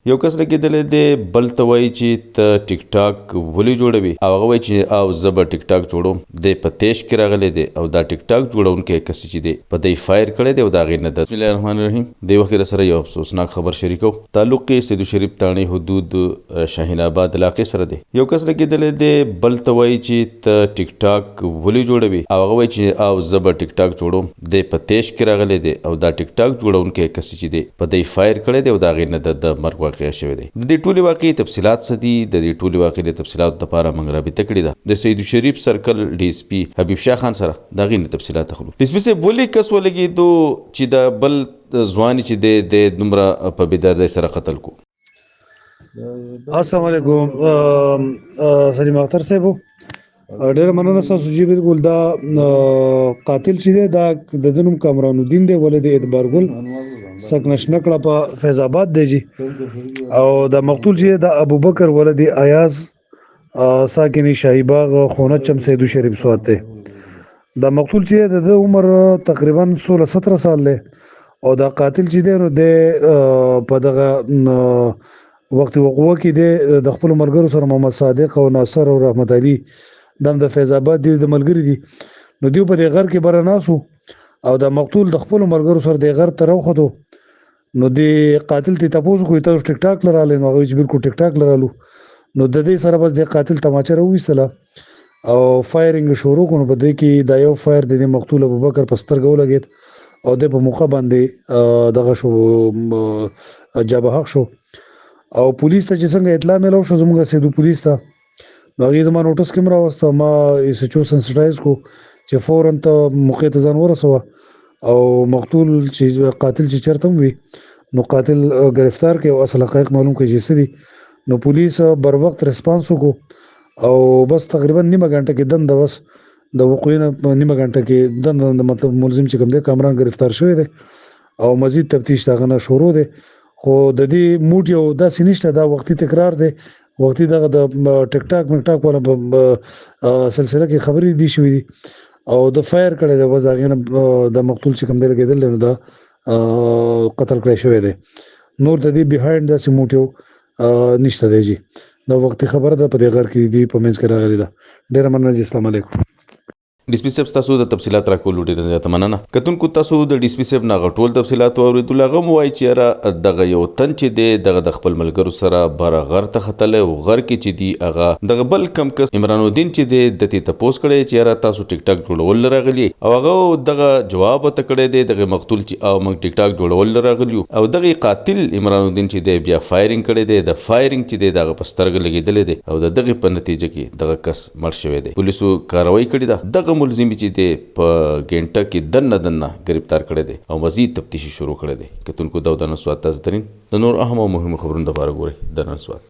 یو کس لګېدلی دی بل ته وایي چې ته ټیک ټاک ولې جوړوي او هغه وایي چې او زه به ټیک ټاک جوړوم. دی په تیش کې راغلی دی او دا ټیک ټاک جوړونکی کس چې دی په دی فایر کړی دی او د هغې نه بسم الله الرحمن الرحیم. دې وخت کې راسره یو افسوسناک خبر شریکو. تعلق یې سیدو شریف تاڼې حدود شاهین آباد علاقې سره دی. یو کس لګېدلی دی بل ته وایي چې ته ټیک ټاک ولې جوړوي او هغه وایي چې او زه به ټیک ټاک جوړوم. دی په تیش کې راغلی دی او دا ټیک ټاک جوړونکی کس چې دی په دی فایر کړی دی او د هغې نه د مرګ واقعه شوې دی. د دې ټولې واقعې تفصیلات څه دي؟ د دې ټولې واقعې د تفصیلاتو دپاره موږ رابطه کړې ده د سیدو شریف سرکل ډي اس پي حبیب شاه خان سره. د هغې نه تفصیلات اخلو. ډي اس پي صاحب ولې کس ولګېدو چې د بل ځوان چې دی د دومره په بېدردۍ سره قتل کو؟ السلام علیکم سلیم اختر صاحب، ډېره مننه ستاسو. جی بالکل دا قاتل چې دی دا د ده نوم کامران الدین دی، ولې د اعتبارګل سکنشنکړه په فیض آباد دی جی. او دا مقتول چې دا ابوبکر ولد ایاز ساکنی شاهی باغ خونه چم سیدو شریف سوات دی. دا مقتول چې د عمر تقریبا 16-17 سال دی او دا قاتل چې دی نو د په دغه وخت وقوع کې دی د خپل ملګرو سره محمد صادق او ناصر او رحمت علي دم د فیض آباد دی د ملګری دي. نو دیو په دې غر کې بره ناسو او دا مقتول د خپل ملګرو سره د غر ته راوخته. نو دی قاتل ته تاسو کوی تاسو ټیک ټاک لراله؟ نو هغه بالکل ټیک ټاک لرالو. نو د دې سره بس د قاتل تماچه راوېستله او فایرینګ شروع کړو. په دې کې دا یو فایر د مقتول ابوبکر په سترګو ولګید او د په موقع باندې دغه شو جابه حق شو. او پولیس ته چې څنګه اطلاع ملو شو زموږ سیدو پولیس ته، نو هغې زما نوټس کې راوسته. ما ایس ایچ او سنسټایز کو چې فورا ته موقع ته ځان ورسوه او مقتول چې قاتل چې چېرته هم وي نو قاتل گرفتار کړي او اصل حقایق معلوم کړي چې څه دي. نو پولیس بر وخت ریسپانس وکړو او بس تقریبا نیمه غنټه کې دنده بس د وقوع نه نیمه غنټه کې دنده مطلب ملزم چې کوم دی کامران گرفتار شوی دی او مزید تفتیش دغه نه شروع دی. خو د دې موډ یو داسې نشته، دا وختي تکرار دی. وختي دغه د ټیک ټاک مک ټاک والا په سلسله کې خبرې دي شوې دي او د فایر کړی دی. بس هغې نه د مقتول چې کوم دی لګېدل دی نو دا قتل کړی شوی دی. نور د دې بیهایند داسې موټ یو نشته دی جی. دا وختي خبره ده په دې غر کې دي په منځ کې راغلې ده. ډېره مننه جی. السلام علیکم. ډي اس پي صاحب تاسو د تفصیلات راکولو ډېره زیاته مننه. کتونکو تاسو د ډي اس پي صاحب نه هغه ټول تفصیلات واورېدل. هغه هم وایي چې یاره دغه یو تن چې دی دغه د خپل ملګرو سره بره غر ته ختلی او غر کې چې دی هغه دغه بل کم کس عمران الدین چې دی د دې تپوس کړی چې یاره تاسو ټیک ټاک جوړول راغلي او هغه دغه جواب ورته کړی دی دغه مقتول چې او موږ ټیک ټاک جوړول راغلي او دغه قاتل عمران الدین چې دی بیا فایرینګ کړی دی. د فایرینګ چې دی دغه په سترګه لګېدلی دی او د دغه په نتیجه کې دغه کس مړ شوی دی. پولیسو کاروایي کړې ده. دغه ملزم چې دی په ګنټه کې دنه گرفتار کړی دی او مزید تفتیشي شروع کړی دی. کتونکو دا د نن سوات تازه ترین د نور اهم او مهمو خبرونو لپاره ګورئ د نن سوات.